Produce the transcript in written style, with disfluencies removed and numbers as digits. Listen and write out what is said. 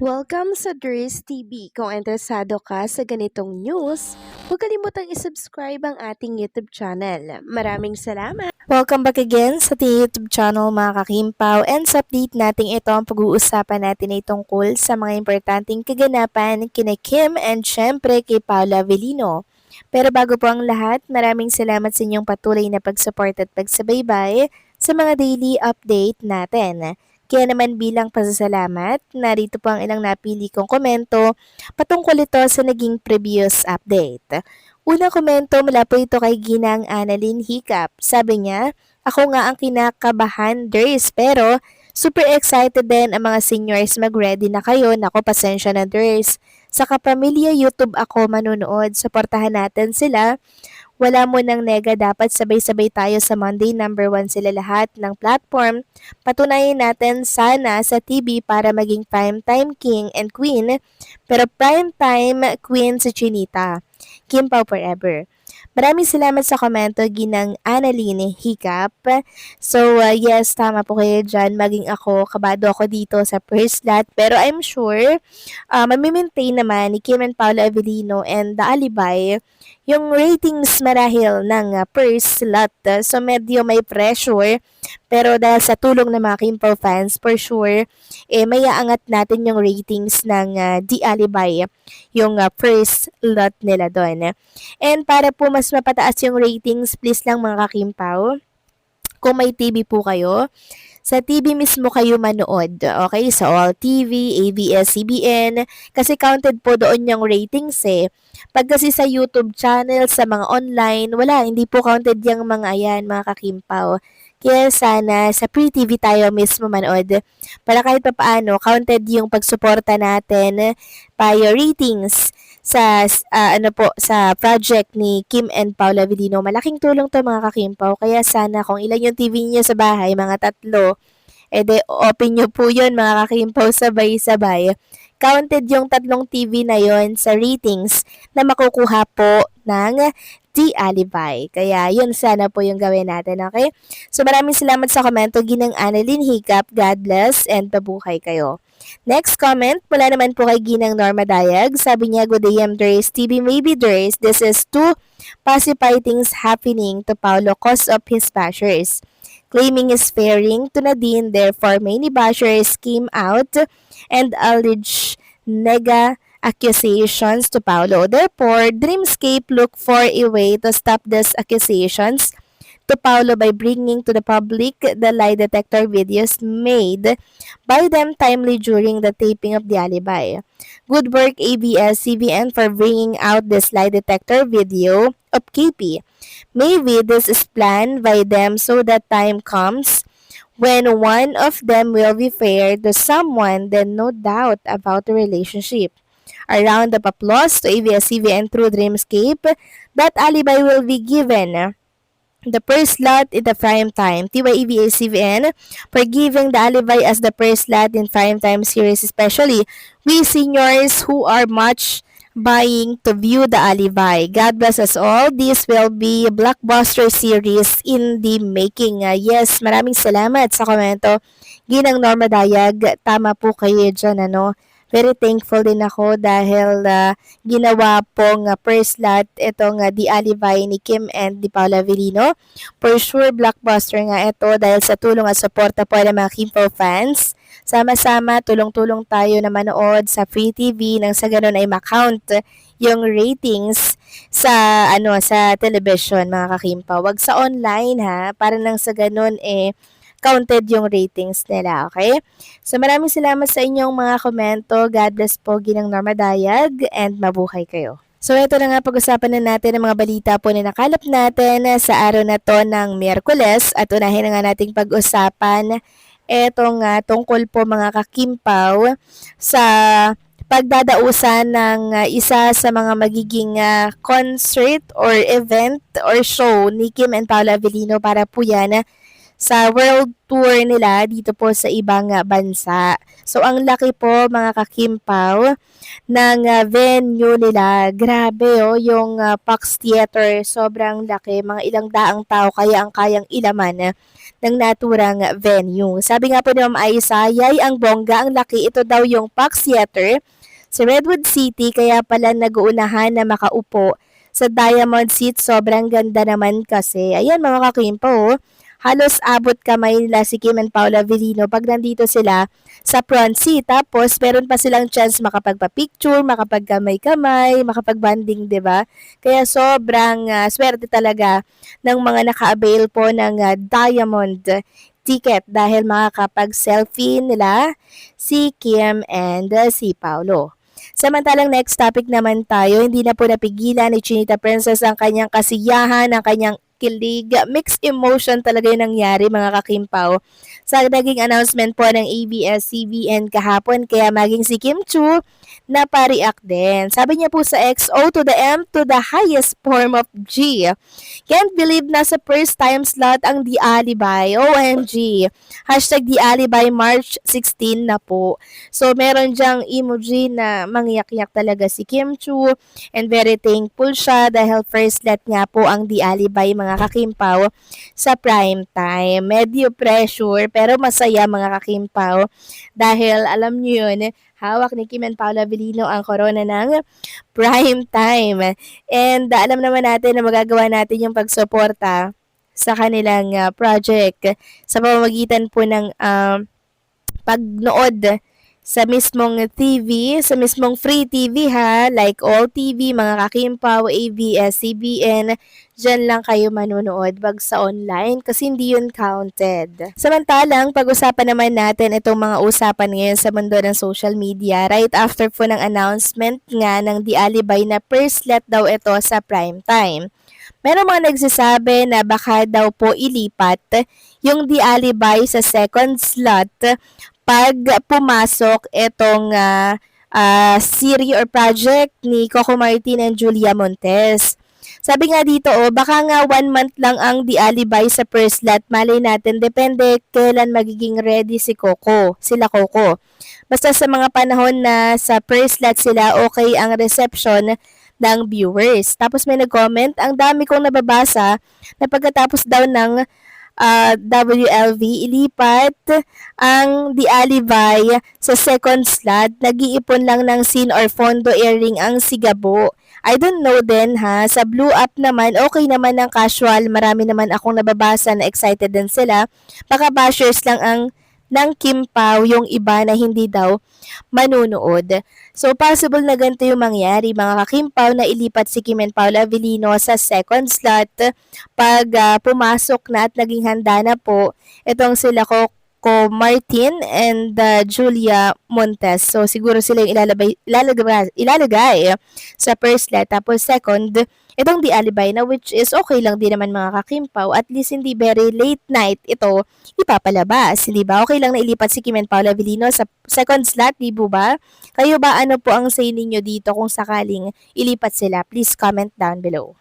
Welcome sa Dries TV. Kung interesado ka sa ganitong news, huwag kalimutang isubscribe ang ating YouTube channel. Maraming salamat! Welcome back again sa ating YouTube channel mga kakimpaw, and sa update natin ito ang pag-uusapan natin ay tungkol sa mga importanteng kaganapan kina Kim and syempre kay Paula Avellino. Pero bago po ang lahat, maraming salamat sa inyong patuloy na pag-support at pagsabaybay sa mga daily update natin. Kaya naman bilang pasasalamat, narito po ang ilang napili kong komento patungkol ito sa naging previous update. Unang komento mula po ito kay Ginang Annalyn Hiccup. Sabi niya, ako nga ang kinakabahan, Ders, pero super excited din ang mga seniors, mag-ready na kayo. Nako, pasensya na, Ders. Sa kapamilya YouTube ako manunood, supportahan natin sila. Wala mo ng nega, dapat sabay-sabay tayo sa Monday, number 1 sila lahat ng platform. Patunayan natin sana sa TV para maging primetime king and queen, pero primetime queen si Chinita. Kim Pao forever. Maraming salamat sa komento, Ginang Annalyn Hiccup. So, yes, tama po kayo dyan. Maging ako, kabado ako dito sa first slot. Pero I'm sure, mamimaintain naman ni Kim and Paula Avellino and The Alibay yung ratings marahil ng first slot. So, medyo may pressure. Pero dahil sa tulong ng mga Kimpaw fans, for sure, may aangat natin yung ratings ng The Alibay, yung first lot nila doon. And para po mas mapataas yung ratings, please lang mga kakimpaw, kung may TV po kayo, sa TV mismo kayo manood. Okay? Sa All TV, ABS-CBN, kasi counted po doon yung ratings eh. Pag kasi sa YouTube channel, sa mga online, wala, hindi po counted yung mga ayan, mga kakimpaw. Kaya sana sa Free TV tayo mismo manood para kahit pa paano counted yung pagsuporta natin by ratings sa sa project ni Kim and Paula Avellino. Malaking tulong to mga kakimpaw. Kaya sana kung ilan yung TV niyo sa bahay, mga tatlo, open nyo po yun mga kakimpaw, sabay-sabay. Counted yung tatlong TV na yon sa ratings na makukuha po ng The Alibay. Kaya yun sana po yung gawin natin, okay? So maraming salamat sa komento, Ginang Annalyn Hiccup. God bless and pabuhay kayo. Next comment, mula naman po kay Ginang Norma Dayag. Sabi niya, good day, Dres TV, maybe Dres, this is two pacify things happening to Paulo cause of his bashers. Claiming his fairing to Nadine, therefore many bashers came out and alleged nega accusations to Paulo. Therefore, Dreamscape look for a way to stop these accusations to Paulo by bringing to the public the lie detector videos made by them timely during the taping of The Alibay. Good work ABS-CBN for bringing out this lie detector video of KP. Maybe this is planned by them so that time comes when one of them will be fair to someone, then no doubt about the relationship. A round of applause to ABS-CBN through Dreamscape. That Alibay will be given the first slot in the prime time. TYEBA-CBN for giving the Alibay as the first slot in prime time series, especially we seniors who are much buying to view the Alibay. God bless us all. This will be a blockbuster series in the making. Yes, maraming salamat sa komento. Ginang Norma Dayag, tama po kayo dyan, ano. Very thankful din ako dahil ginawa pong first slot itong The Alibay ni Kim and ni Paula Avellino. For sure, blockbuster nga ito dahil sa tulong at suporta po ng mga Kimpo fans. Sama-sama, tulong-tulong tayo na manood sa Free TV nang sa ganun ay makount yung ratings sa sa television mga kakimpa. Wag sa online ha, para nang sa ganun counted yung ratings nila, okay? So maraming salamat sa inyong mga komento. God bless po, Ginang Norma Dayag, and mabuhay kayo. So ito na nga, pag-usapan na natin ang mga balita po na nakalap natin sa araw na to ng Miyerkules, at unahin na nga nating pag-usapan etong tungkol po mga kakimpaw sa pagdadausan ng isa sa mga magiging concert or event or show ni Kim and Paula Avellino para po yan sa world tour nila dito po sa ibang bansa. So ang laki po mga kakimpaw ng venue nila. Grabe yung Pax Theater, sobrang laki, mga ilang daang tao kaya ang kayang ilaman ng naturang venue. Sabi nga po ni Ma'am Aisa, yay ang bongga, ang laki, ito daw yung Pax Theater sa Redwood City, kaya pala nag-uunahan na makaupo sa Diamond Seat. Sobrang ganda naman kasi. Ayan mga kakimpo, halos abot kamay nila si Kim and Paula Avellino pag nandito sila sa front seat. Tapos, meron pa silang chance makapagpa-picture, makapagkamay-kamay, makapag-banding, 'di ba? Kaya sobrang swerte talaga ng mga naka-avail po ng Diamond ticket dahil makakapag-selfie nila si Kim and si Paulo. Samantalang next topic naman tayo, hindi na po napigilan ni Chinita Princess ang kanyang kasiyahan, ang kanyang kilig, mixed emotion talaga yung nangyari mga kakimpaw sa naging announcement po ng ABS-CBN kahapon, kaya maging si Kim Chu na pa-react din. Sabi niya po sa XO to the M to the highest form of G. Can't believe na sa first time slot ang The Alibay. OMG. Hashtag The Alibay March 16 na po. So meron diyang emoji na mangyak-yak talaga si Kim Chu and very thankful siya dahil first slot nga po ang The Alibay mga kakimpaw sa prime time. Medyo pressure pero masaya mga kakimpaw dahil alam niyo yun, hawak ni Kim and Paula Avellino ang corona ng prime time. And alam naman natin na magagawa natin yung pagsuporta sa kanilang project sa pamamagitan po ng pagnood sa mismong TV, sa mismong free TV ha, like All TV, mga Kakimpaw, ABS-CBN, dyan lang kayo manonood wag sa online kasi hindi yun counted. Samantalang, pag-usapan naman natin itong mga usapan ngayon sa mundo ng social media right after po ng announcement nga ng The Alibay na first slot daw ito sa prime time. Meron mga nagsasabi na baka daw po ilipat yung The Alibay sa second slot pag pumasok itong series or project ni Coco Martin and Julia Montes. Sabi nga dito, baka nga 1 month lang ang The Alibay sa first slot. Malay natin, depende kailan magiging ready sila Coco. Basta sa mga panahon na sa first slot sila, okay ang reception ng viewers. Tapos may nag-comment, ang dami kong nababasa na pagkatapos daw ng WLV, ilipat ang The Alibay sa second slot, nag-iipon lang ng scene or fondo airing ang Sigabo. I don't know din ha, sa Blue Up naman, okay naman ang casual, marami naman akong nababasa na excited din sila. Baka bashers lang ang ng Kim Pao, yung iba na hindi daw manunood. So, possible na ganito yung mangyari, mga kakimpaw, na ilipat si Kim and Paula Avellino sa second slot pag pumasok na at naging handa na po itong sila Coco Martin and Julia Montes. So, siguro sila yung ilalagay sa first slot. Tapos second, itong The Alibay na which is okay lang din naman mga kakimpaw. At least hindi very late night ito ipapalabas. Hindi ba? Okay lang na ilipat si Kim and Paula Avellino sa second slot, di ba? Kayo ba, ano po ang say ninyo dito kung sakaling ilipat sila? Please comment down below.